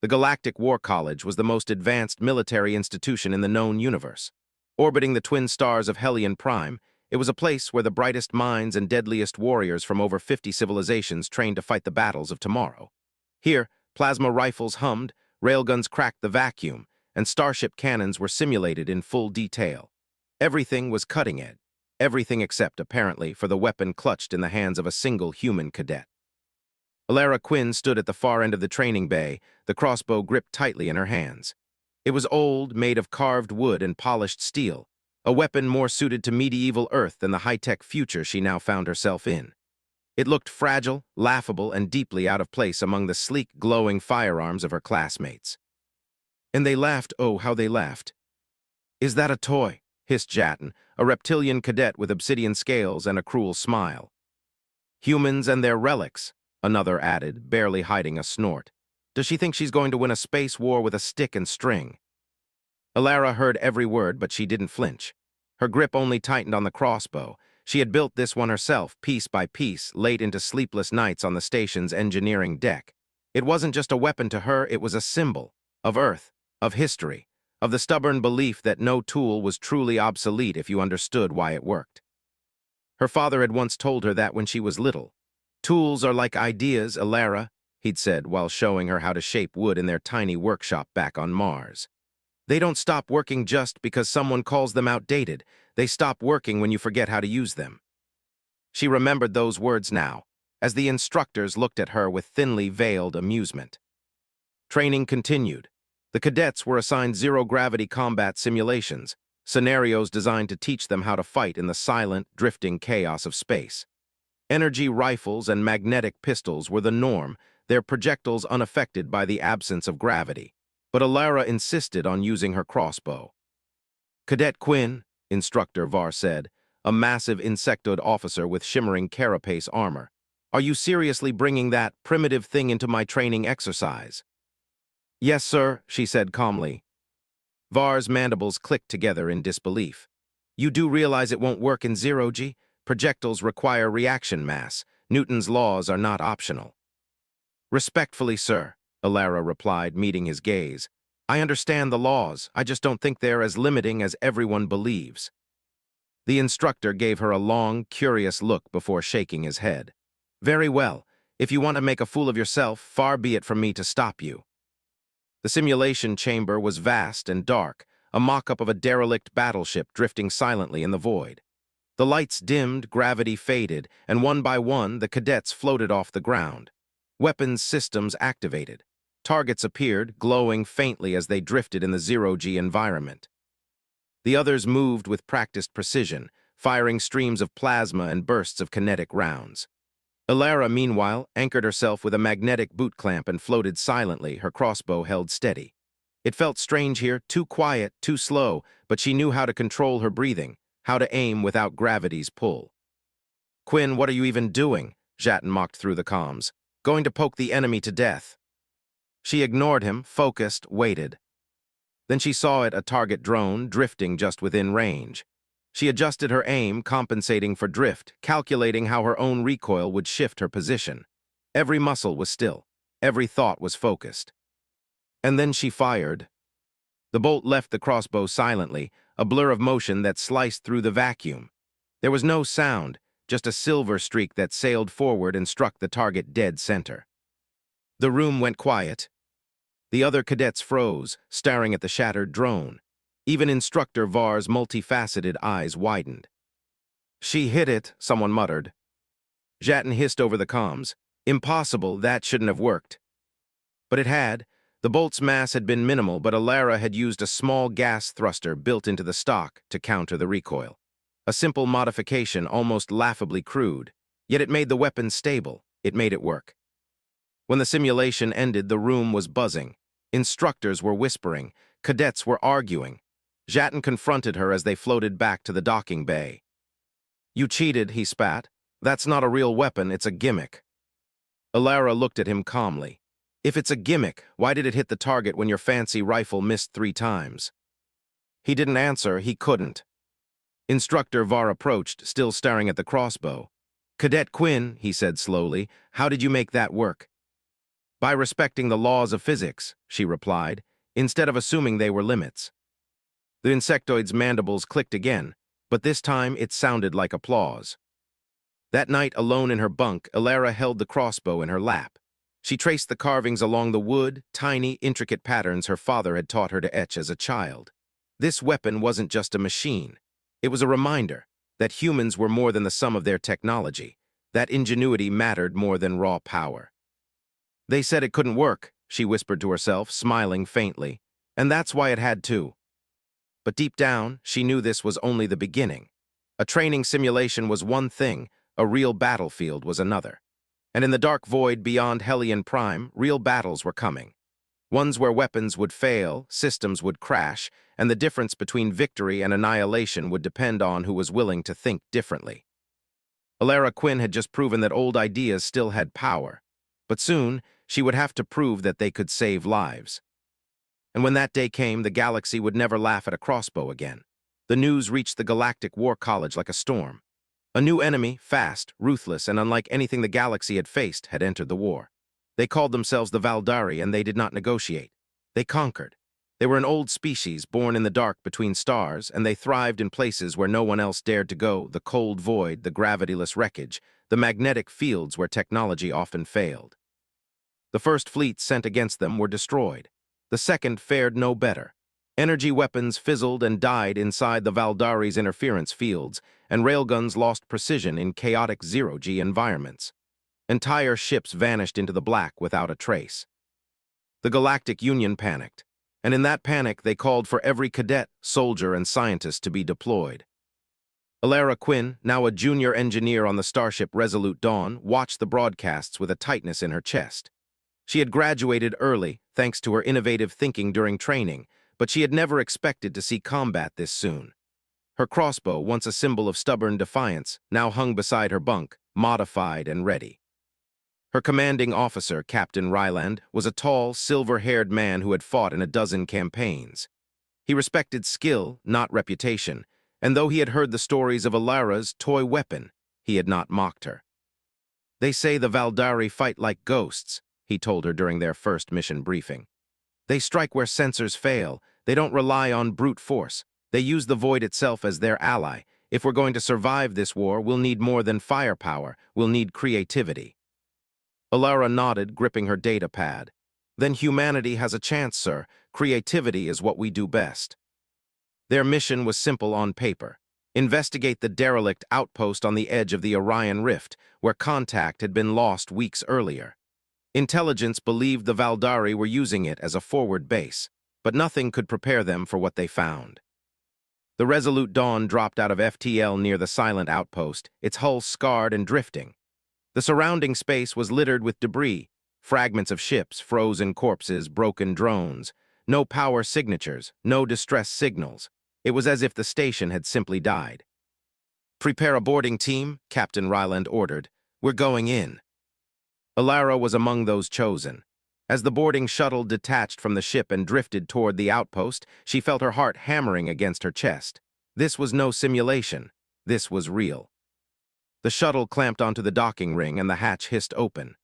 The Galactic War College was the most advanced military institution in the known universe. Orbiting the twin stars of Hellion Prime, it was a place where the brightest minds and deadliest warriors from over 50 civilizations trained to fight the battles of tomorrow. Here, plasma rifles hummed, railguns cracked the vacuum, and starship cannons were simulated in full detail. Everything was cutting edge, everything except, apparently, for the weapon clutched in the hands of a single human cadet. Alara Quinn stood at the far end of the training bay, the crossbow gripped tightly in her hands. It was old, made of carved wood and polished steel, a weapon more suited to medieval Earth than the high-tech future she now found herself in. It looked fragile, laughable, and deeply out of place among the sleek, glowing firearms of her classmates. And they laughed, oh, how they laughed. "Is that a toy?" hissed Jatin, a reptilian cadet with obsidian scales and a cruel smile. "Humans and their relics," another added, barely hiding a snort. "Does she think she's going to win a space war with a stick and string?" Alara heard every word, but she didn't flinch. Her grip only tightened on the crossbow. She had built this one herself, piece by piece, late into sleepless nights on the station's engineering deck. It wasn't just a weapon to her, it was a symbol of Earth, of history, of the stubborn belief that no tool was truly obsolete if you understood why it worked. Her father had once told her that when she was little. "Tools are like ideas, Alara," he'd said while showing her how to shape wood in their tiny workshop back on Mars. "They don't stop working just because someone calls them outdated. They stop working when you forget how to use them." She remembered those words now, as the instructors looked at her with thinly veiled amusement. Training continued. The cadets were assigned zero-gravity combat simulations, scenarios designed to teach them how to fight in the silent, drifting chaos of space. Energy rifles and magnetic pistols were the norm, their projectiles unaffected by the absence of gravity. But Alara insisted on using her crossbow. "Cadet Quinn," Instructor Var said, a massive insectoid officer with shimmering carapace armor, "are you seriously bringing that primitive thing into my training exercise?" "Yes, sir," she said calmly. Var's mandibles clicked together in disbelief. "You do realize it won't work in zero-G? Projectiles require reaction mass. Newton's laws are not optional." "Respectfully, sir," Alara replied, meeting his gaze. "I understand the laws, I just don't think they're as limiting as everyone believes." The instructor gave her a long, curious look before shaking his head. "Very well. If you want to make a fool of yourself, far be it from me to stop you." The simulation chamber was vast and dark, a mock-up of a derelict battleship drifting silently in the void. The lights dimmed, gravity faded, and one by one, the cadets floated off the ground. Weapons systems activated. Targets appeared, glowing faintly as they drifted in the zero-G environment. The others moved with practiced precision, firing streams of plasma and bursts of kinetic rounds. Alara, meanwhile, anchored herself with a magnetic boot clamp and floated silently, her crossbow held steady. It felt strange here, too quiet, too slow, but she knew how to control her breathing, how to aim without gravity's pull. "Quinn, what are you even doing?" Jatin mocked through the comms. "Going to poke the enemy to death." She ignored him, focused, waited. Then she saw it, a target drone, drifting just within range. She adjusted her aim, compensating for drift, calculating how her own recoil would shift her position. Every muscle was still. Every thought was focused. And then she fired. The bolt left the crossbow silently, a blur of motion that sliced through the vacuum. There was no sound, just a silver streak that sailed forward and struck the target dead center. The room went quiet. The other cadets froze, staring at the shattered drone. Even Instructor Var's multifaceted eyes widened. "She hit it," someone muttered. Jatin hissed over the comms. "Impossible, that shouldn't have worked." But it had. The bolt's mass had been minimal, but Alara had used a small gas thruster built into the stock to counter the recoil. A simple modification, almost laughably crude. Yet it made the weapon stable. It made it work. When the simulation ended, the room was buzzing. Instructors were whispering. Cadets were arguing. Jatin confronted her as they floated back to the docking bay. "You cheated," he spat. "That's not a real weapon, it's a gimmick." Alara looked at him calmly. "If it's a gimmick, why did it hit the target when your fancy rifle missed 3 times?" He didn't answer, he couldn't. Instructor Var approached, still staring at the crossbow. "Cadet Quinn," he said slowly, "how did you make that work?" By respecting the laws of physics, she replied, instead of assuming they were limits. The insectoid's mandibles clicked again, but this time it sounded like applause. That night, alone in her bunk, Elara held the crossbow in her lap. She traced the carvings along the wood, tiny, intricate patterns her father had taught her to etch as a child. This weapon wasn't just a machine. It was a reminder that humans were more than the sum of their technology, that ingenuity mattered more than raw power. They said it couldn't work, she whispered to herself, smiling faintly, and that's why it had to. But deep down, she knew this was only the beginning. A training simulation was one thing, a real battlefield was another. And in the dark void beyond Hellion Prime, real battles were coming. Ones where weapons would fail, systems would crash, and the difference between victory and annihilation would depend on who was willing to think differently. Elara Quinn had just proven that old ideas still had power, but soon she would have to prove that they could save lives. And when that day came, the galaxy would never laugh at a crossbow again. The news reached the Galactic War College like a storm. A new enemy, fast, ruthless, and unlike anything the galaxy had faced, had entered the war. They called themselves the Valdari, and they did not negotiate. They conquered. They were an old species, born in the dark between stars, and they thrived in places where no one else dared to go, the cold void, the gravityless wreckage, the magnetic fields where technology often failed. The first fleets sent against them were destroyed. The second fared no better. Energy weapons fizzled and died inside the Valdari's interference fields, and railguns lost precision in chaotic zero-G environments. Entire ships vanished into the black without a trace. The Galactic Union panicked, and in that panic they called for every cadet, soldier, and scientist to be deployed. Elara Quinn, now a junior engineer on the starship Resolute Dawn, watched the broadcasts with a tightness in her chest. She had graduated early, thanks to her innovative thinking during training, but she had never expected to see combat this soon. Her crossbow, once a symbol of stubborn defiance, now hung beside her bunk, modified and ready. Her commanding officer, Captain Ryland, was a tall, silver-haired man who had fought in a dozen campaigns. He respected skill, not reputation, and though he had heard the stories of Elara's toy weapon, he had not mocked her. "They say the Valdari fight like ghosts," he told her during their first mission briefing. "They strike where sensors fail. They don't rely on brute force. They use the void itself as their ally. If we're going to survive this war, we'll need more than firepower. We'll need creativity." Elara nodded, gripping her data pad. "Then humanity has a chance, sir. Creativity is what we do best." Their mission was simple on paper. Investigate the derelict outpost on the edge of the Orion Rift, where contact had been lost weeks earlier. Intelligence believed the Valdari were using it as a forward base, but nothing could prepare them for what they found. The Resolute Dawn dropped out of FTL near the silent outpost, its hull scarred and drifting. The surrounding space was littered with debris, fragments of ships, frozen corpses, broken drones. No power signatures, no distress signals. It was as if the station had simply died. "Prepare a boarding team," Captain Ryland ordered. "We're going in." Elara was among those chosen. As the boarding shuttle detached from the ship and drifted toward the outpost, she felt her heart hammering against her chest. This was no simulation. This was real. The shuttle clamped onto the docking ring and the hatch hissed open.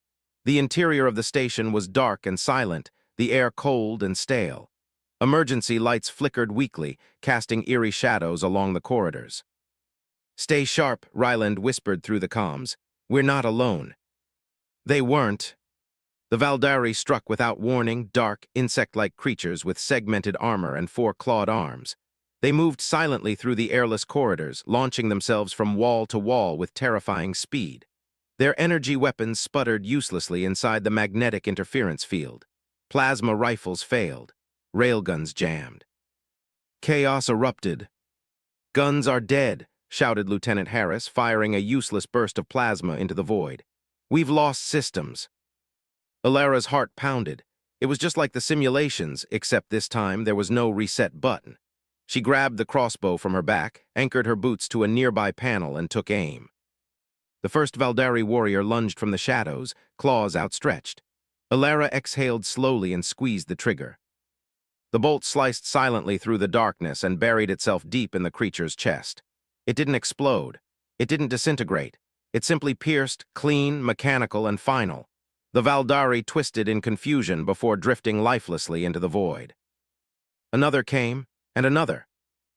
The interior of the station was dark and silent, the air cold and stale. Emergency lights flickered weakly, casting eerie shadows along the corridors. "Stay sharp," Ryland whispered through the comms. "We're not alone." They weren't. The Valdari struck without warning, dark, insect-like creatures with segmented armor and four clawed arms. They moved silently through the airless corridors, launching themselves from wall to wall with terrifying speed. Their energy weapons sputtered uselessly inside the magnetic interference field. Plasma rifles failed. Railguns jammed. Chaos erupted. "Guns are dead," shouted Lieutenant Harris, firing a useless burst of plasma into the void. "We've lost systems." Elara's heart pounded. It was just like the simulations, except this time there was no reset button. She grabbed the crossbow from her back, anchored her boots to a nearby panel, and took aim. The first Valdari warrior lunged from the shadows, claws outstretched. Elara exhaled slowly and squeezed the trigger. The bolt sliced silently through the darkness and buried itself deep in the creature's chest. It didn't explode. It didn't disintegrate. It simply pierced, clean, mechanical, and final. The Valdari twisted in confusion before drifting lifelessly into the void. Another came, and another.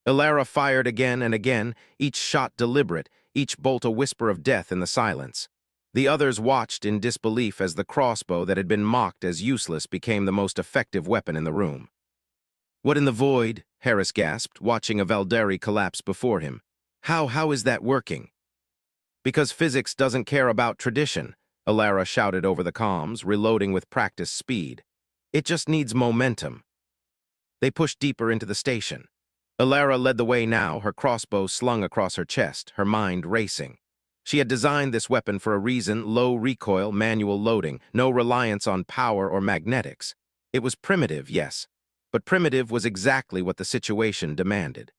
Ilara fired again and again, each shot deliberate, each bolt a whisper of death in the silence. The others watched in disbelief as the crossbow that had been mocked as useless became the most effective weapon in the room. "What in the void?" Harris gasped, watching a Valdari collapse before him. How is that working?" "Because physics doesn't care about tradition," Ilara shouted over the comms, reloading with practiced speed. "It just needs momentum." They pushed deeper into the station. Ilara led the way now, her crossbow slung across her chest, her mind racing. She had designed this weapon for a reason: low recoil, manual loading, no reliance on power or magnetics. It was primitive, yes, but primitive was exactly what the situation demanded.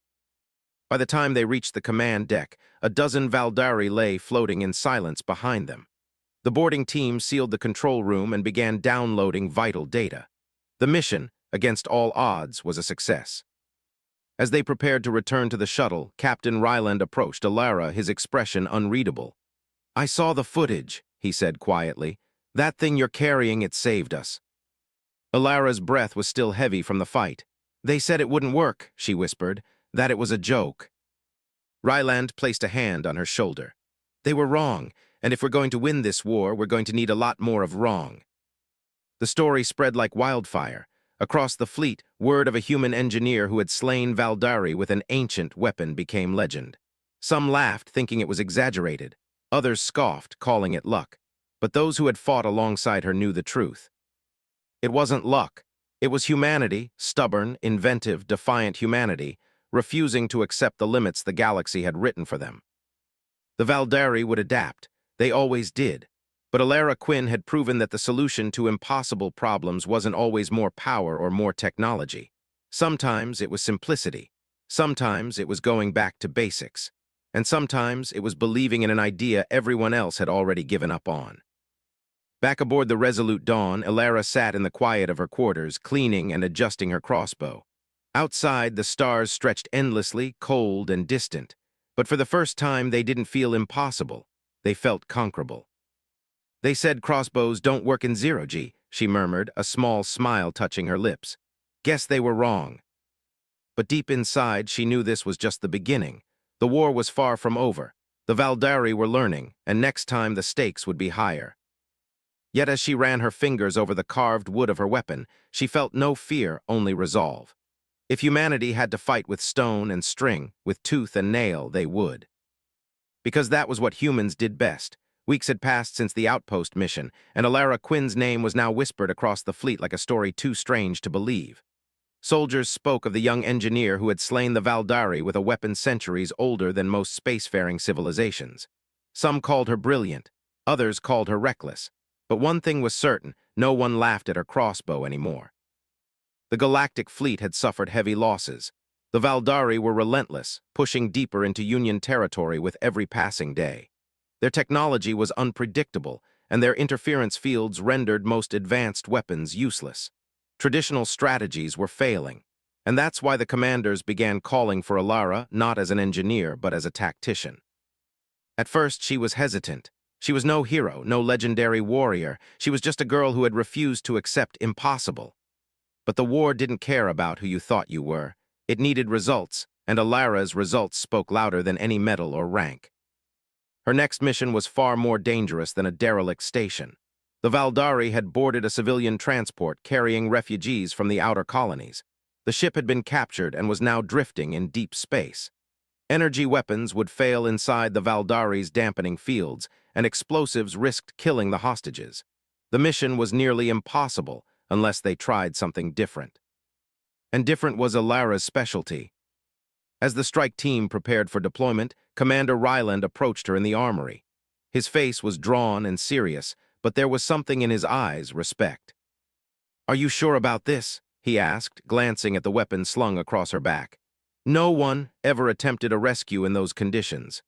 By the time they reached the command deck, a dozen Valdari lay floating in silence behind them. The boarding team sealed the control room and began downloading vital data. The mission, against all odds, was a success. As they prepared to return to the shuttle, Captain Ryland approached Ilara, his expression unreadable. "I saw the footage," he said quietly. "That thing you're carrying, it saved us." Ilara's breath was still heavy from the fight. "They said it wouldn't work," she whispered, "that it was a joke." Ryland placed a hand on her shoulder. "They were wrong, and if we're going to win this war, we're going to need a lot more of wrong." The story spread like wildfire. Across the fleet, word of a human engineer who had slain Valdari with an ancient weapon became legend. Some laughed, thinking it was exaggerated. Others scoffed, calling it luck. But those who had fought alongside her knew the truth. It wasn't luck. It was humanity, stubborn, inventive, defiant humanity, refusing to accept the limits the galaxy had written for them. The Valdari would adapt. They always did. But Ilara Quinn had proven that the solution to impossible problems wasn't always more power or more technology. Sometimes it was simplicity. Sometimes it was going back to basics. And sometimes it was believing in an idea everyone else had already given up on. Back aboard the Resolute Dawn, Ilara sat in the quiet of her quarters, cleaning and adjusting her crossbow. Outside, the stars stretched endlessly, cold and distant. But for the first time, they didn't feel impossible. They felt conquerable. "They said crossbows don't work in zero-G," she murmured, a small smile touching her lips. "Guess they were wrong." But deep inside, she knew this was just the beginning. The war was far from over. The Valdari were learning, and next time the stakes would be higher. Yet as she ran her fingers over the carved wood of her weapon, she felt no fear, only resolve. If humanity had to fight with stone and string, with tooth and nail, they would. Because that was what humans did best. Weeks had passed since the Outpost mission, and Ilara Quinn's name was now whispered across the fleet like a story too strange to believe. Soldiers spoke of the young engineer who had slain the Valdari with a weapon centuries older than most spacefaring civilizations. Some called her brilliant, others called her reckless. But one thing was certain: no one laughed at her crossbow anymore. The Galactic fleet had suffered heavy losses. The Valdari were relentless, pushing deeper into Union territory with every passing day. Their technology was unpredictable, and their interference fields rendered most advanced weapons useless. Traditional strategies were failing, and that's why the commanders began calling for Ilara not as an engineer but as a tactician. At first, she was hesitant. She was no hero, no legendary warrior. She was just a girl who had refused to accept impossible. But the war didn't care about who you thought you were. It needed results, and Ilara's results spoke louder than any medal or rank. Her next mission was far more dangerous than a derelict station. The Valdari had boarded a civilian transport carrying refugees from the outer colonies. The ship had been captured and was now drifting in deep space. Energy weapons would fail inside the Valdari's dampening fields, and explosives risked killing the hostages. The mission was nearly impossible unless they tried something different. And different was Ilara's specialty. As the strike team prepared for deployment, Commander Ryland approached her in the armory. His face was drawn and serious, but there was something in his eyes: respect. "Are you sure about this?" he asked, glancing at the weapon slung across her back. "No one ever attempted a rescue in those conditions."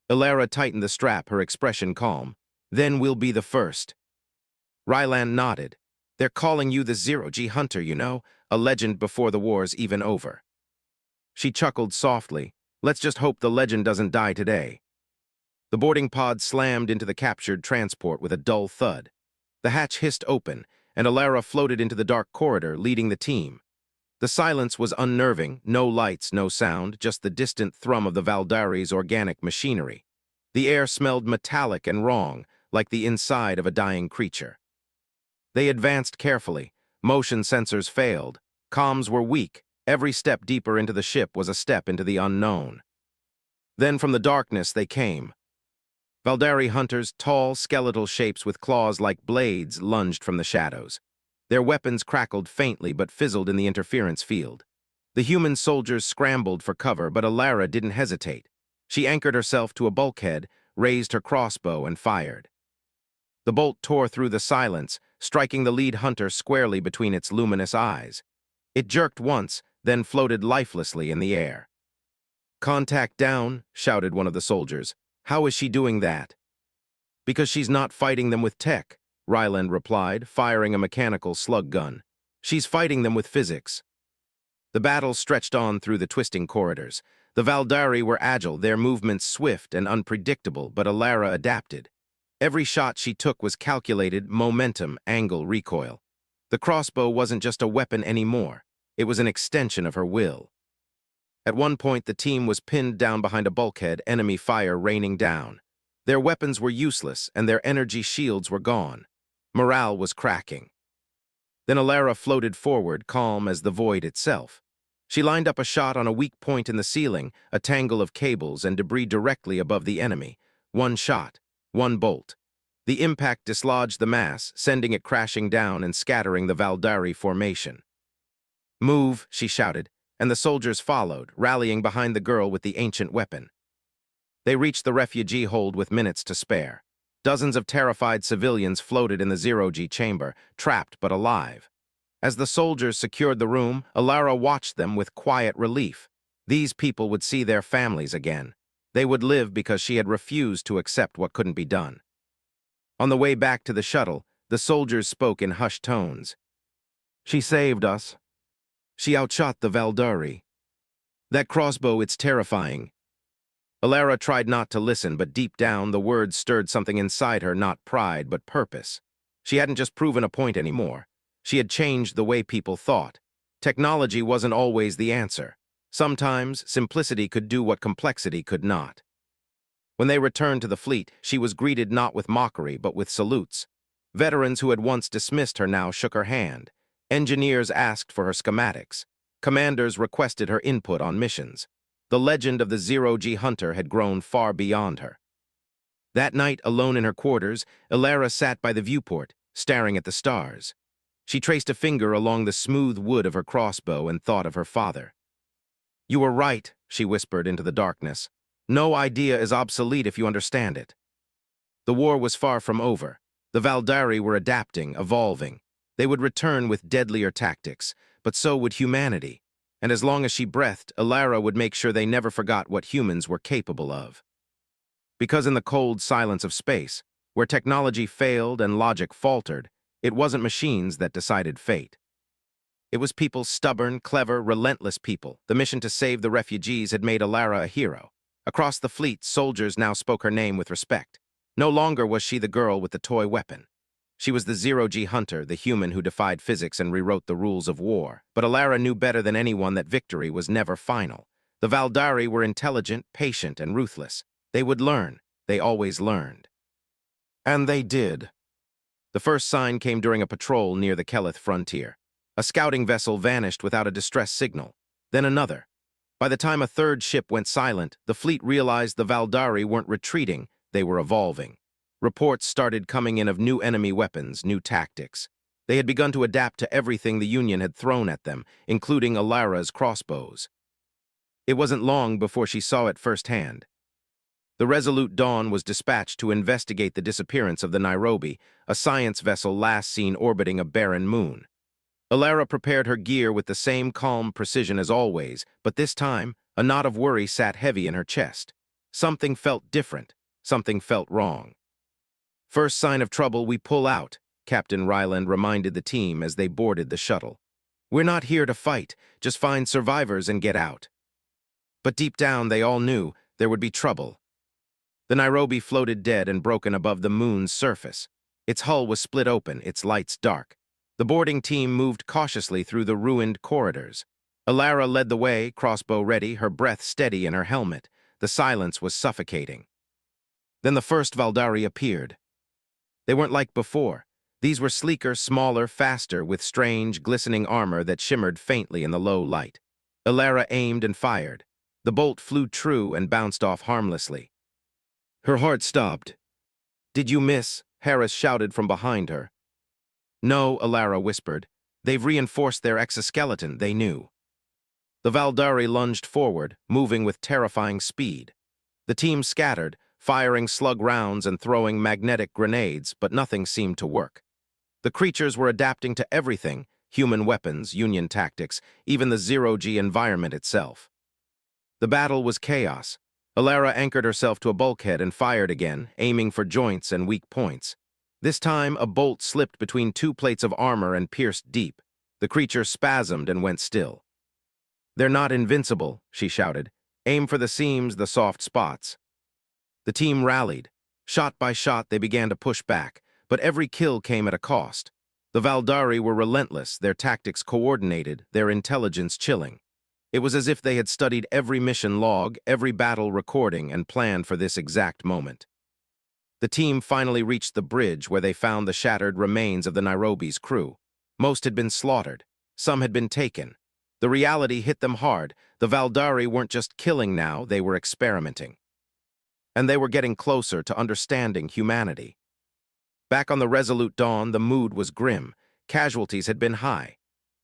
Ilara tightened the strap, her expression calm. "Then we'll be the first." Ryland nodded. "They're calling you the Zero-G Hunter, you know, a legend before the war's even over." She chuckled softly. "Let's just hope the legend doesn't die today." The boarding pod slammed into the captured transport with a dull thud. The hatch hissed open, and Alara floated into the dark corridor, leading the team. The silence was unnerving, no lights, no sound, just the distant thrum of the Valdari's organic machinery. The air smelled metallic and wrong, like the inside of a dying creature. They advanced carefully. Motion sensors failed. Comms were weak. Every step deeper into the ship was a step into the unknown. Then from the darkness they came. Valdari hunters, tall, skeletal shapes with claws like blades, lunged from the shadows. Their weapons crackled faintly but fizzled in the interference field. The human soldiers scrambled for cover, but Alara didn't hesitate. She anchored herself to a bulkhead, raised her crossbow, and fired. The bolt tore through the silence, striking the lead hunter squarely between its luminous eyes. It jerked once, then floated lifelessly in the air. "Contact down," shouted one of the soldiers. "How is she doing that?" "Because she's not fighting them with tech," Ryland replied, firing a mechanical slug gun. "She's fighting them with physics." The battle stretched on through the twisting corridors. The Valdari were agile, their movements swift and unpredictable, but Alara adapted. Every shot she took was calculated, momentum, angle, recoil. The crossbow wasn't just a weapon anymore. It was an extension of her will. At one point, the team was pinned down behind a bulkhead, enemy fire raining down. Their weapons were useless, and their energy shields were gone. Morale was cracking. Then Alara floated forward, calm as the void itself. She lined up a shot on a weak point in the ceiling, a tangle of cables and debris directly above the enemy. One shot, one bolt. The impact dislodged the mass, sending it crashing down and scattering the Valdari formation. "Move," she shouted, and the soldiers followed, rallying behind the girl with the ancient weapon. They reached the refugee hold with minutes to spare. Dozens of terrified civilians floated in the zero-G chamber, trapped but alive. As the soldiers secured the room, Alara watched them with quiet relief. These people would see their families again. They would live because she had refused to accept what couldn't be done. On the way back to the shuttle, the soldiers spoke in hushed tones. "She saved us. She outshot the Valdari. That crossbow, it's terrifying." Alara tried not to listen, but deep down, the words stirred something inside her, not pride, but purpose. She hadn't just proven a point anymore. She had changed the way people thought. Technology wasn't always the answer. Sometimes, simplicity could do what complexity could not. When they returned to the fleet, she was greeted not with mockery, but with salutes. Veterans who had once dismissed her now shook her hand. Engineers asked for her schematics. Commanders requested her input on missions. The legend of the zero-G hunter had grown far beyond her. That night, alone in her quarters, Alara sat by the viewport, staring at the stars. She traced a finger along the smooth wood of her crossbow and thought of her father. "You were right," she whispered into the darkness. "No idea is obsolete if you understand it." The war was far from over. The Valdari were adapting, evolving. They would return with deadlier tactics, but so would humanity. And as long as she breathed, Alara would make sure they never forgot what humans were capable of. Because in the cold silence of space, where technology failed and logic faltered, it wasn't machines that decided fate. It was people, stubborn, clever, relentless people. The mission to save the refugees had made Alara a hero. Across the fleet, soldiers now spoke her name with respect. No longer was she the girl with the toy weapon. She was the zero-G hunter, the human who defied physics and rewrote the rules of war. But Alara knew better than anyone that victory was never final. The Valdari were intelligent, patient, and ruthless. They would learn. They always learned. And they did. The first sign came during a patrol near the Keleth frontier. A scouting vessel vanished without a distress signal. Then another. By the time a third ship went silent, the fleet realized the Valdari weren't retreating, they were evolving. Reports started coming in of new enemy weapons, new tactics. They had begun to adapt to everything the Union had thrown at them, including Alara's crossbows. It wasn't long before she saw it firsthand. The Resolute Dawn was dispatched to investigate the disappearance of the Nairobi, a science vessel last seen orbiting a barren moon. Alara prepared her gear with the same calm precision as always, but this time, a knot of worry sat heavy in her chest. Something felt different. Something felt wrong. "First sign of trouble, we pull out," Captain Ryland reminded the team as they boarded the shuttle. "We're not here to fight, just find survivors and get out." But deep down, they all knew there would be trouble. The Nairobi floated dead and broken above the moon's surface. Its hull was split open, its lights dark. The boarding team moved cautiously through the ruined corridors. Alara led the way, crossbow ready, her breath steady in her helmet. The silence was suffocating. Then the first Valdari appeared. They weren't like before. These were sleeker, smaller, faster, with strange, glistening armor that shimmered faintly in the low light. Alara aimed and fired. The bolt flew true and bounced off harmlessly. Her heart stopped. "Did you miss?" Harris shouted from behind her. "No," Alara whispered. "They've reinforced their exoskeleton, they knew." The Valdari lunged forward, moving with terrifying speed. The team scattered, firing slug rounds and throwing magnetic grenades, but nothing seemed to work. The creatures were adapting to everything: human weapons, Union tactics, even the zero-G environment itself. The battle was chaos. Alara anchored herself to a bulkhead and fired again, aiming for joints and weak points. This time, a bolt slipped between two plates of armor and pierced deep. The creature spasmed and went still. "They're not invincible," she shouted. "Aim for the seams, the soft spots." The team rallied. Shot by shot, they began to push back, but every kill came at a cost. The Valdari were relentless, their tactics coordinated, their intelligence chilling. It was as if they had studied every mission log, every battle recording, and planned for this exact moment. The team finally reached the bridge where they found the shattered remains of the Nairobi's crew. Most had been slaughtered. Some had been taken. The reality hit them hard. The Valdari weren't just killing now, they were experimenting. And they were getting closer to understanding humanity. Back on the Resolute Dawn, the mood was grim. Casualties had been high.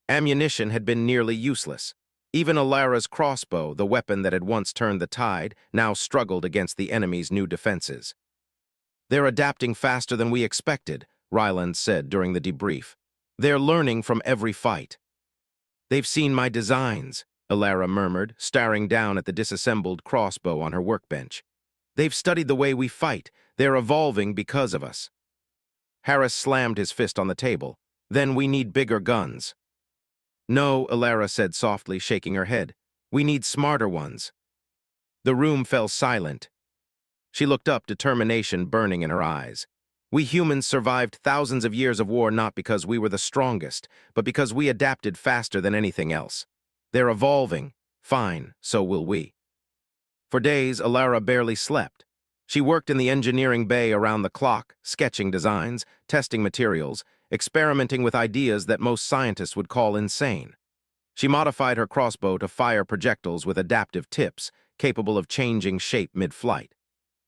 Ammunition had been nearly useless. Even Alara's crossbow, the weapon that had once turned the tide, now struggled against the enemy's new defenses. "They're adapting faster than we expected," Ryland said during the debrief. "They're learning from every fight." "They've seen my designs," Alara murmured, staring down at the disassembled crossbow on her workbench. "They've studied the way we fight. They're evolving because of us." Harris slammed his fist on the table. "Then we need bigger guns." "No," Alara said softly, shaking her head. "We need smarter ones." The room fell silent. She looked up, determination burning in her eyes. "We humans survived thousands of years of war not because we were the strongest, but because we adapted faster than anything else. They're evolving. Fine, so will we." For days, Alara barely slept. She worked in the engineering bay around the clock, sketching designs, testing materials, experimenting with ideas that most scientists would call insane. She modified her crossbow to fire projectiles with adaptive tips, capable of changing shape mid-flight.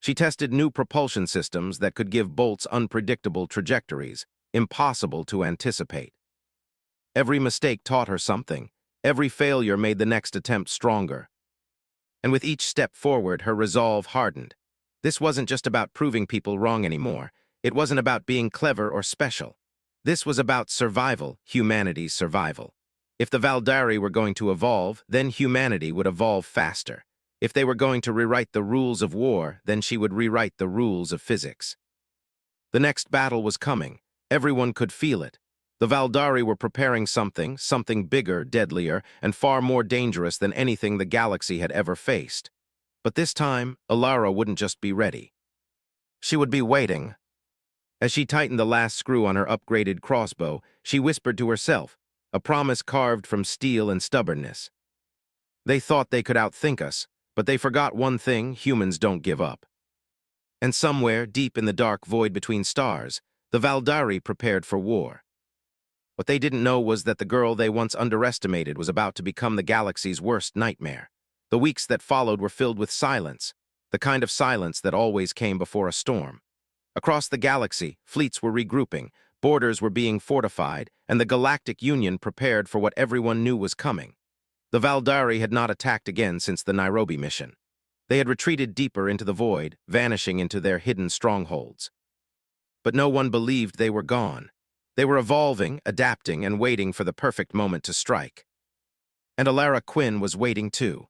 She tested new propulsion systems that could give bolts unpredictable trajectories, impossible to anticipate. Every mistake taught her something. Every failure made the next attempt stronger. And with each step forward, her resolve hardened. This wasn't just about proving people wrong anymore. It wasn't about being clever or special. This was about survival, humanity's survival. If the Valdari were going to evolve, then humanity would evolve faster. If they were going to rewrite the rules of war, then she would rewrite the rules of physics. The next battle was coming. Everyone could feel it. The Valdari were preparing something bigger, deadlier, and far more dangerous than anything the galaxy had ever faced. But this time, Alara wouldn't just be ready. She would be waiting. As she tightened the last screw on her upgraded crossbow, she whispered to herself, a promise carved from steel and stubbornness. "They thought they could outthink us, but they forgot one thing: humans don't give up." And somewhere, deep in the dark void between stars, the Valdari prepared for war. What they didn't know was that the girl they once underestimated was about to become the galaxy's worst nightmare. The weeks that followed were filled with silence, the kind of silence that always came before a storm. Across the galaxy, fleets were regrouping, borders were being fortified, and the Galactic Union prepared for what everyone knew was coming. The Valdari had not attacked again since the Nairobi mission. They had retreated deeper into the void, vanishing into their hidden strongholds. But no one believed they were gone. They were evolving, adapting, and waiting for the perfect moment to strike. And Alara Quinn was waiting too.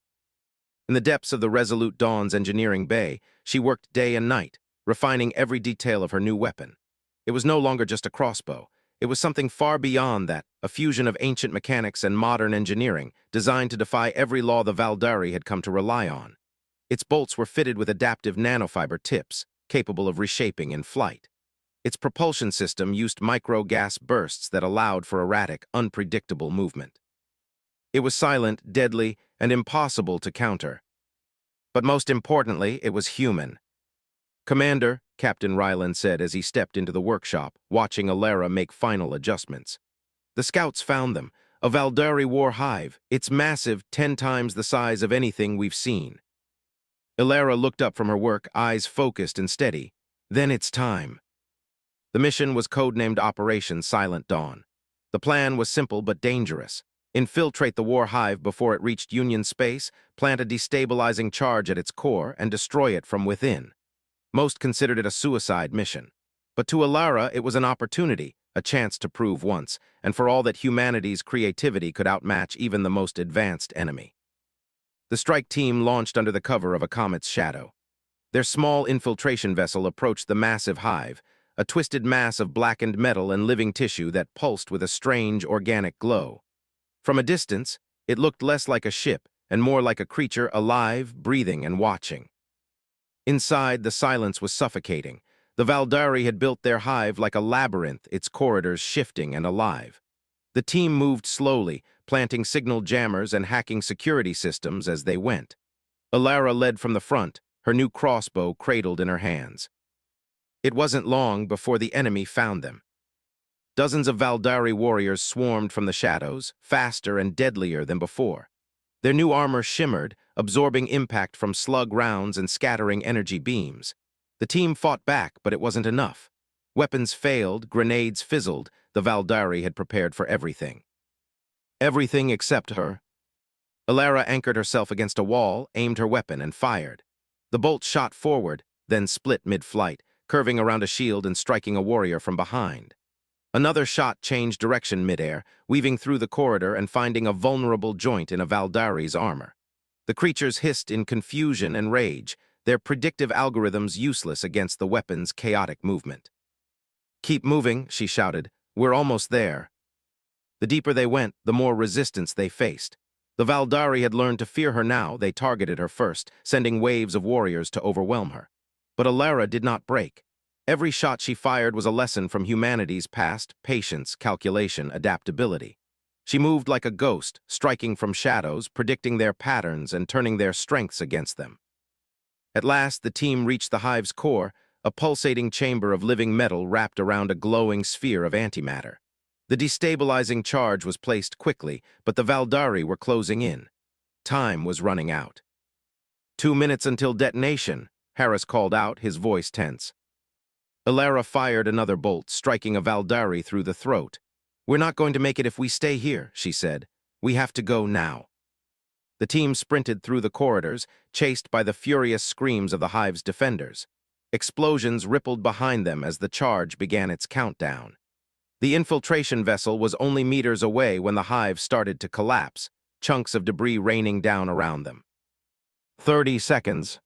In the depths of the Resolute Dawn's engineering bay, she worked day and night, refining every detail of her new weapon. It was no longer just a crossbow. It was something far beyond that, a fusion of ancient mechanics and modern engineering, designed to defy every law the Valdari had come to rely on. Its bolts were fitted with adaptive nanofiber tips, capable of reshaping in flight. Its propulsion system used micro-gas bursts that allowed for erratic, unpredictable movement. It was silent, deadly, and impossible to counter. But most importantly, it was human. "Commander," Captain Ryland said as he stepped into the workshop, watching Alara make final adjustments. "The scouts found them, a HFY War hive. It's massive, 10 times the size of anything we've seen." Alara looked up from her work, eyes focused and steady. "Then it's time." The mission was codenamed Operation Silent Dawn. The plan was simple but dangerous. Infiltrate the war hive before it reached Union space, plant a destabilizing charge at its core, and destroy it from within. Most considered it a suicide mission. But to Alara, it was an opportunity, a chance to prove once, and for all that humanity's creativity could outmatch even the most advanced enemy. The strike team launched under the cover of a comet's shadow. Their small infiltration vessel approached the massive hive, a twisted mass of blackened metal and living tissue that pulsed with a strange organic glow. From a distance, it looked less like a ship and more like a creature alive, breathing, and watching. Inside, the silence was suffocating. The HFY had built their hive like a labyrinth, its corridors shifting and alive. The team moved slowly, planting signal jammers and hacking security systems as they went. Alara led from the front, her new crossbow cradled in her hands. It wasn't long before the enemy found them. Dozens of HFY warriors swarmed from the shadows, faster and deadlier than before. Their new armor shimmered, absorbing impact from slug rounds and scattering energy beams. The team fought back, but it wasn't enough. Weapons failed, grenades fizzled. The HFY had prepared for everything. Everything except her. Alara anchored herself against a wall, aimed her weapon, and fired. The bolt shot forward, then split mid-flight, curving around a shield and striking a warrior from behind. Another shot changed direction midair, weaving through the corridor and finding a vulnerable joint in a HFY's armor. The creatures hissed in confusion and rage, their predictive algorithms useless against the weapon's chaotic movement. "Keep moving," she shouted. "We're almost there." The deeper they went, the more resistance they faced. The HFY had learned to fear her now. They targeted her first, sending waves of warriors to overwhelm her. But Alara did not break. Every shot she fired was a lesson from humanity's past: patience, calculation, adaptability. She moved like a ghost, striking from shadows, predicting their patterns and turning their strengths against them. At last, the team reached the hive's core, a pulsating chamber of living metal wrapped around a glowing sphere of antimatter. The destabilizing charge was placed quickly, but the HFY were closing in. Time was running out. 2 minutes until detonation," Harris called out, his voice tense. Alara fired another bolt, striking a HFY through the throat. "We're not going to make it if we stay here," she said. "We have to go now." The team sprinted through the corridors, chased by the furious screams of the hive's defenders. Explosions rippled behind them as the charge began its countdown. The infiltration vessel was only meters away when the hive started to collapse, chunks of debris raining down around them. 30 seconds.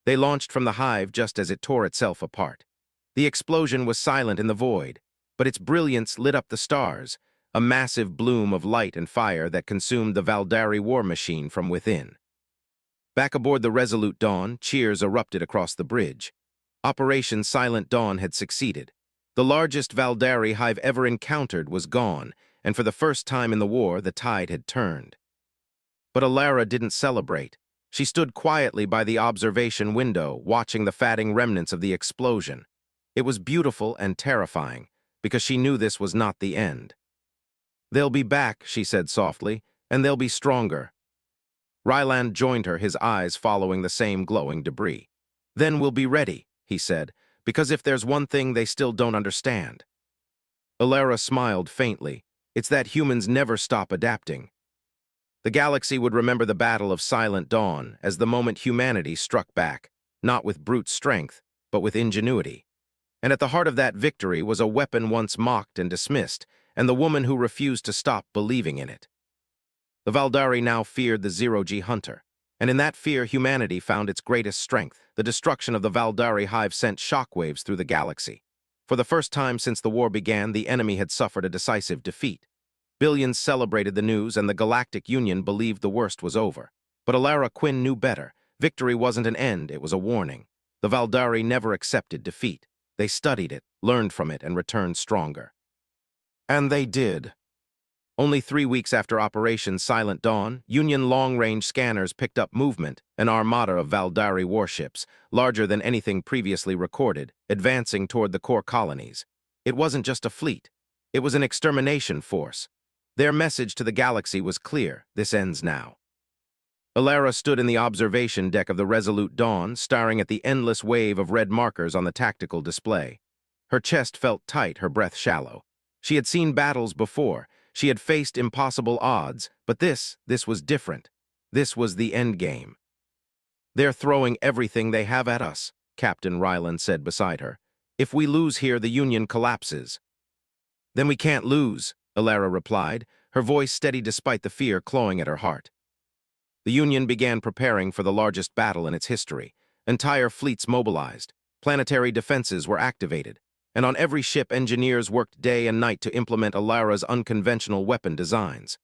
They launched from the hive just as it tore itself apart. The explosion was silent in the void, but its brilliance lit up the stars, a massive bloom of light and fire that consumed the HFY war machine from within. Back aboard the Resolute Dawn, cheers erupted across the bridge. Operation Silent Dawn had succeeded. The largest HFY hive ever encountered was gone, and for the first time in the war, the tide had turned. But Alara didn't celebrate. She stood quietly by the observation window, watching the fatting remnants of the explosion. It was beautiful and terrifying, because she knew this was not the end. "They'll be back," she said softly, "and they'll be stronger." Ryland joined her, his eyes following the same glowing debris. "Then we'll be ready," he said, "because if there's one thing they still don't understand." Alara smiled faintly. "It's that humans never stop adapting." The galaxy would remember the Battle of Silent Dawn as the moment humanity struck back, not with brute strength, but with ingenuity. And at the heart of that victory was a weapon once mocked and dismissed, and the woman who refused to stop believing in it. The HFY now feared the Zero-G Hunter, and in that fear humanity found its greatest strength. The destruction of the HFY hive sent shockwaves through the galaxy. For the first time since the war began, the enemy had suffered a decisive defeat. Billions celebrated the news, and the Galactic Union believed the worst was over. But Alara Quinn knew better. Victory wasn't an end, it was a warning. The HFY never accepted defeat. They studied it, learned from it, and returned stronger. And they did. Only 3 weeks after Operation Silent Dawn, Union long-range scanners picked up movement, an armada of Valdari warships, larger than anything previously recorded, advancing toward the core colonies. It wasn't just a fleet. It was an extermination force. Their message to the galaxy was clear: this ends now. Alara stood in the observation deck of the Resolute Dawn, staring at the endless wave of red markers on the tactical display. Her chest felt tight, her breath shallow. She had seen battles before. She had faced impossible odds, but this was different. This was the endgame. "They're throwing everything they have at us," Captain Ryland said beside her. "If we lose here, the Union collapses." "Then we can't lose," Alara replied, her voice steady despite the fear clawing at her heart. The Union began preparing for the largest battle in its history. Entire fleets mobilized, planetary defenses were activated, and on every ship engineers worked day and night to implement Alara's unconventional weapon designs.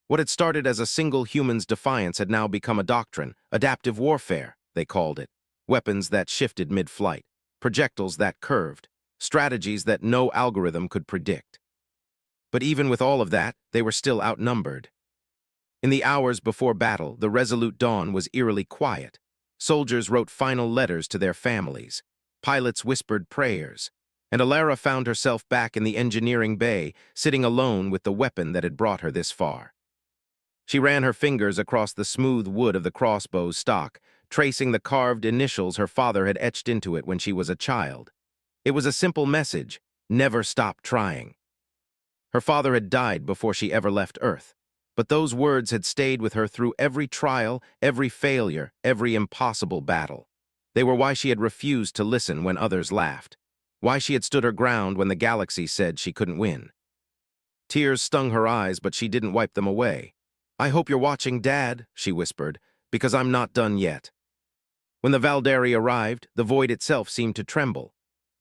What had started as a single human's defiance had now become a doctrine, adaptive warfare, they called it. Weapons that shifted mid-flight, projectiles that curved, strategies that no algorithm could predict. But even with all of that, they were still outnumbered. In the hours before battle, the Resolute Dawn was eerily quiet. Soldiers wrote final letters to their families. Pilots whispered prayers. And Alara found herself back in the engineering bay, sitting alone with the weapon that had brought her this far. She ran her fingers across the smooth wood of the Crossbows stock, tracing the carved initials her father had etched into it when she was a child. It was a simple message: never stop trying. Her father had died before she ever left Earth, but those words had stayed with her through every trial, every failure, every impossible battle. They were why she had refused to listen when others laughed, why she had stood her ground when the galaxy said she couldn't win. Tears stung her eyes, but she didn't wipe them away. "I hope you're watching, Dad," she whispered, "because I'm not done yet." When the Valdari arrived, the void itself seemed to tremble.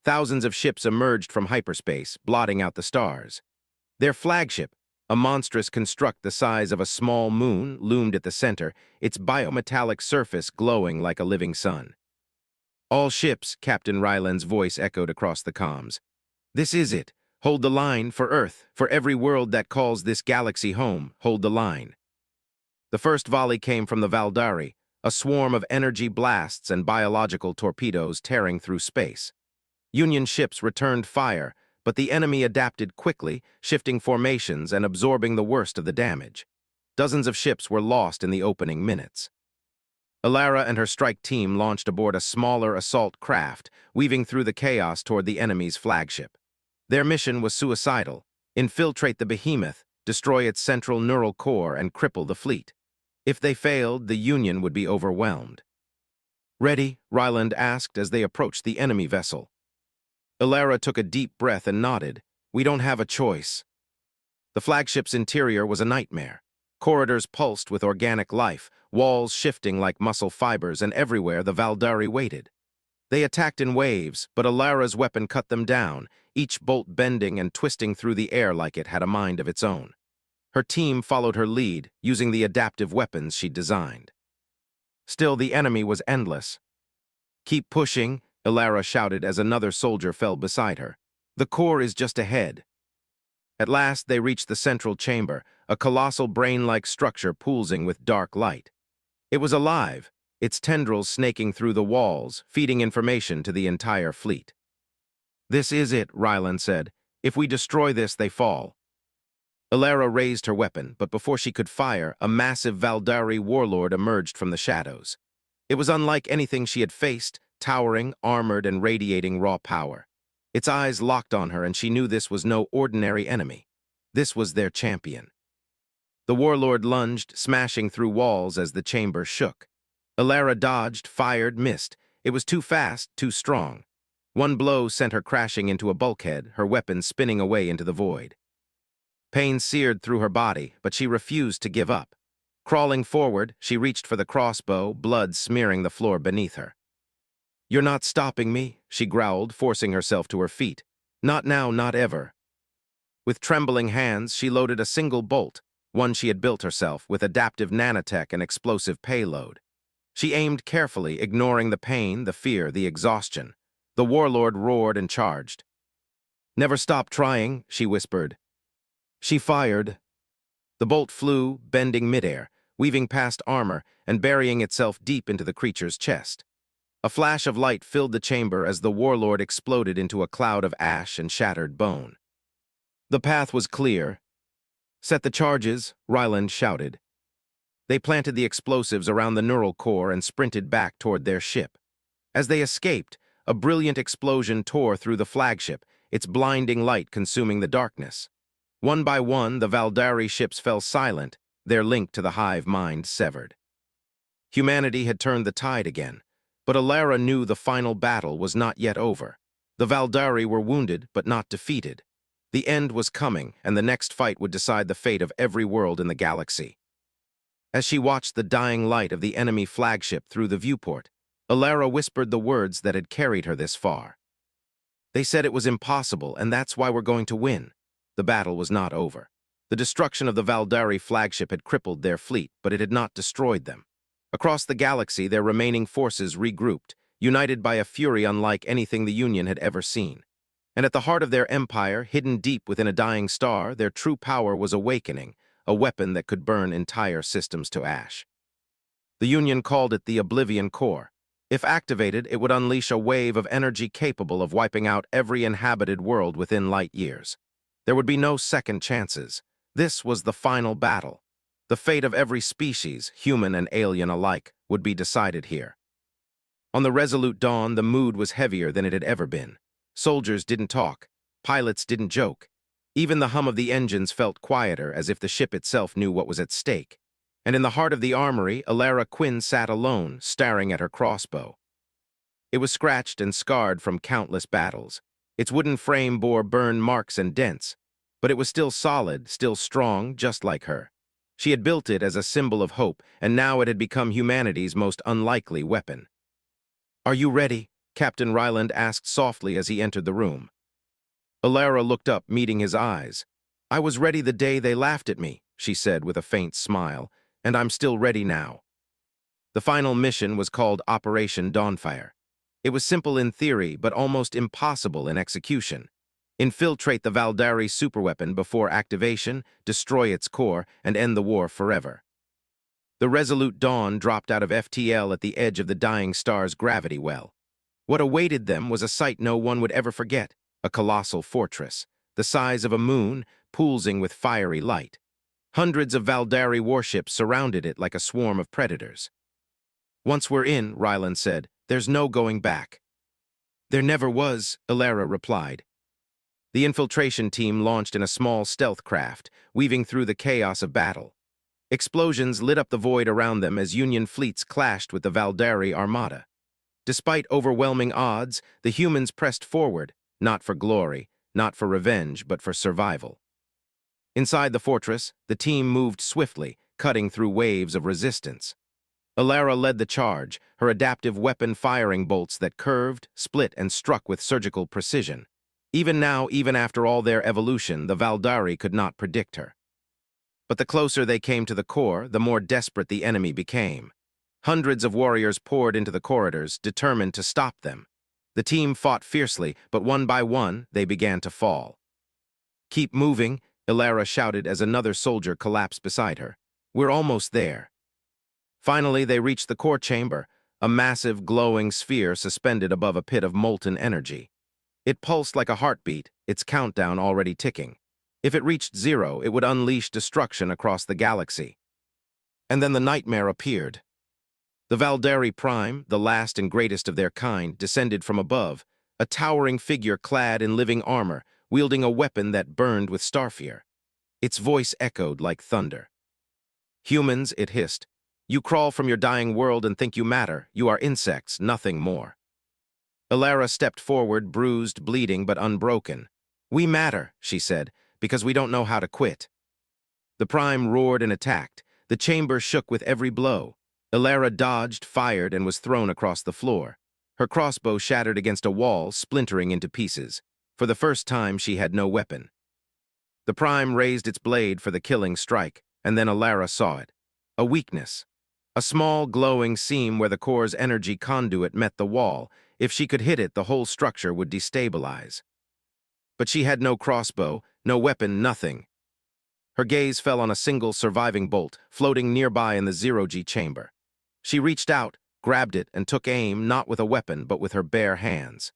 Thousands of ships emerged from hyperspace, blotting out the stars. Their flagship, a monstrous construct the size of a small moon, loomed at the center, its biometallic surface glowing like a living sun. "All ships," Captain Ryland's voice echoed across the comms. "This is it. Hold the line for Earth, for every world that calls this galaxy home. Hold the line." The first volley came from the Valdari, a swarm of energy blasts and biological torpedoes tearing through space. Union ships returned fire, but the enemy adapted quickly, shifting formations and absorbing the worst of the damage. Dozens of ships were lost in the opening minutes. Alara and her strike team launched aboard a smaller assault craft, weaving through the chaos toward the enemy's flagship. Their mission was suicidal: infiltrate the behemoth, destroy its central neural core, and cripple the fleet. If they failed, the Union would be overwhelmed. "Ready?" Ryland asked as they approached the enemy vessel. Alara took a deep breath and nodded. "We don't have a choice." The flagship's interior was a nightmare. Corridors pulsed with organic life, walls shifting like muscle fibers, and everywhere the Valdari waited. They attacked in waves, but Alara's weapon cut them down, each bolt bending and twisting through the air like it had a mind of its own. Her team followed her lead, using the adaptive weapons she'd designed. Still, the enemy was endless. "Keep pushing," Alara shouted as another soldier fell beside her. "The core is just ahead." At last, they reached the central chamber, a colossal brain-like structure pulsing with dark light. It was alive, its tendrils snaking through the walls, feeding information to the entire fleet. "This is it," Ryland said. "If we destroy this, they fall." Alara raised her weapon, but before she could fire, a massive Valdari warlord emerged from the shadows. It was unlike anything she had faced, towering, armored, and radiating raw power. Its eyes locked on her, and she knew this was no ordinary enemy. This was their champion. The warlord lunged, smashing through walls as the chamber shook. Alara dodged, fired, missed. It was too fast, too strong. One blow sent her crashing into a bulkhead, her weapon spinning away into the void. Pain seared through her body, but she refused to give up. Crawling forward, she reached for the crossbow, blood smearing the floor beneath her. "You're not stopping me," she growled, forcing herself to her feet. "Not now, not ever." With trembling hands, she loaded a single bolt, one she had built herself, with adaptive nanotech and explosive payload. She aimed carefully, ignoring the pain, the fear, the exhaustion. The warlord roared and charged. "Never stop trying," she whispered. She fired. The bolt flew, bending midair, weaving past armor and burying itself deep into the creature's chest. A flash of light filled the chamber as the warlord exploded into a cloud of ash and shattered bone. The path was clear. "Set the charges," Ryland shouted. They planted the explosives around the neural core and sprinted back toward their ship. As they escaped, a brilliant explosion tore through the flagship, its blinding light consuming the darkness. One by one, the Valdari ships fell silent, their link to the hive mind severed. Humanity had turned the tide again, but Alara knew the final battle was not yet over. The Valdari were wounded, but not defeated. The end was coming, and the next fight would decide the fate of every world in the galaxy. As she watched the dying light of the enemy flagship through the viewport, Alara whispered the words that had carried her this far. "They said it was impossible, and that's why we're going to win." The battle was not over. The destruction of the Valdari flagship had crippled their fleet, but it had not destroyed them. Across the galaxy, their remaining forces regrouped, united by a fury unlike anything the Union had ever seen. And at the heart of their empire, hidden deep within a dying star, their true power was awakening, a weapon that could burn entire systems to ash. The Union called it the Oblivion Core. If activated, it would unleash a wave of energy capable of wiping out every inhabited world within light years. There would be no second chances. This was the final battle. The fate of every species, human and alien alike, would be decided here. On the resolute dawn, the mood was heavier than it had ever been. Soldiers didn't talk. Pilots didn't joke. Even the hum of the engines felt quieter, as if the ship itself knew what was at stake. And in the heart of the armory, Alara Quinn sat alone, staring at her crossbow. It was scratched and scarred from countless battles. Its wooden frame bore burn marks and dents, but it was still solid, still strong, just like her. She had built it as a symbol of hope, and now it had become humanity's most unlikely weapon. "Are you ready?" Captain Ryland asked softly as he entered the room. Alara looked up, meeting his eyes. "I was ready the day they laughed at me," she said with a faint smile, "and I'm still ready now." The final mission was called Operation Dawnfire. It was simple in theory, but almost impossible in execution. Infiltrate the Valdari superweapon before activation, destroy its core, and end the war forever. The Resolute Dawn dropped out of FTL at the edge of the dying star's gravity well. What awaited them was a sight no one would ever forget, a colossal fortress, the size of a moon, pulsing with fiery light. Hundreds of Valdari warships surrounded it like a swarm of predators. "Once we're in," Ryland said, "there's no going back." "There never was," Alara replied. The infiltration team launched in a small stealth craft, weaving through the chaos of battle. Explosions lit up the void around them as Union fleets clashed with the Valdari armada. Despite overwhelming odds, the humans pressed forward, not for glory, not for revenge, but for survival. Inside the fortress, the team moved swiftly, cutting through waves of resistance. Alara led the charge, her adaptive weapon firing bolts that curved, split, and struck with surgical precision. Even now, even after all their evolution, the Valdari could not predict her. But the closer they came to the core, the more desperate the enemy became. Hundreds of warriors poured into the corridors, determined to stop them. The team fought fiercely, but one by one, they began to fall. "Keep moving," Alara shouted as another soldier collapsed beside her. "We're almost there." Finally, they reached the core chamber, a massive, glowing sphere suspended above a pit of molten energy. It pulsed like a heartbeat, its countdown already ticking. If it reached 0, it would unleash destruction across the galaxy. And then the nightmare appeared. The Valdari Prime, the last and greatest of their kind, descended from above, a towering figure clad in living armor, wielding a weapon that burned with starfear. Its voice echoed like thunder. "Humans," it hissed, "you crawl from your dying world and think you matter. You are insects, nothing more." Alara stepped forward, bruised, bleeding, but unbroken. "We matter," she said, "because we don't know how to quit." The Prime roared and attacked. The chamber shook with every blow. Alara dodged, fired, and was thrown across the floor. Her crossbow shattered against a wall, splintering into pieces. For the first time, she had no weapon. The Prime raised its blade for the killing strike, and then Alara saw it. A weakness. A small, glowing seam where the core's energy conduit met the wall, If she could hit it, the whole structure would destabilize. But she had no crossbow, no weapon, nothing. Her gaze fell on a single surviving bolt, floating nearby in the zero-G chamber. She reached out, grabbed it, and took aim, not with a weapon, but with her bare hands.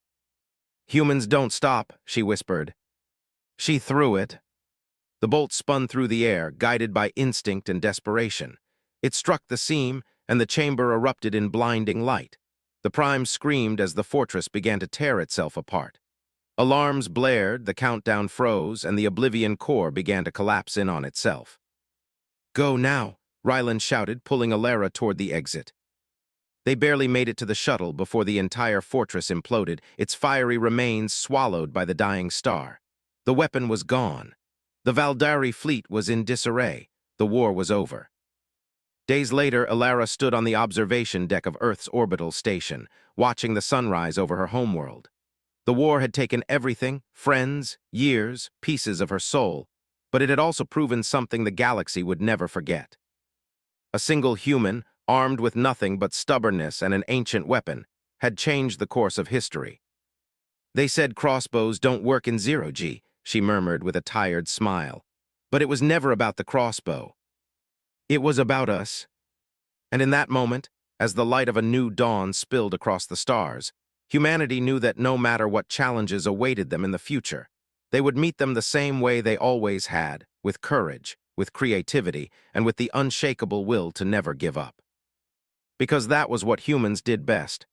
"Humans don't stop," she whispered. She threw it. The bolt spun through the air, guided by instinct and desperation. It struck the seam, and the chamber erupted in blinding light. The Prime screamed as the fortress began to tear itself apart. Alarms blared, the countdown froze, and the Oblivion core began to collapse in on itself. "Go now," Ryland shouted, pulling Alara toward the exit. They barely made it to the shuttle before the entire fortress imploded, its fiery remains swallowed by the dying star. The weapon was gone. The Valdari fleet was in disarray. The war was over. Days later, Alara stood on the observation deck of Earth's orbital station, watching the sunrise over her homeworld. The war had taken everything, friends, years, pieces of her soul, but it had also proven something the galaxy would never forget. A single human, armed with nothing but stubbornness and an ancient weapon, had changed the course of history. "They said crossbows don't work in zero-G," she murmured with a tired smile. "But it was never about the crossbow. It was about us." And in that moment, as the light of a new dawn spilled across the stars, humanity knew that no matter what challenges awaited them in the future, they would meet them the same way they always had, with courage, with creativity, and with the unshakable will to never give up. Because that was what humans did best.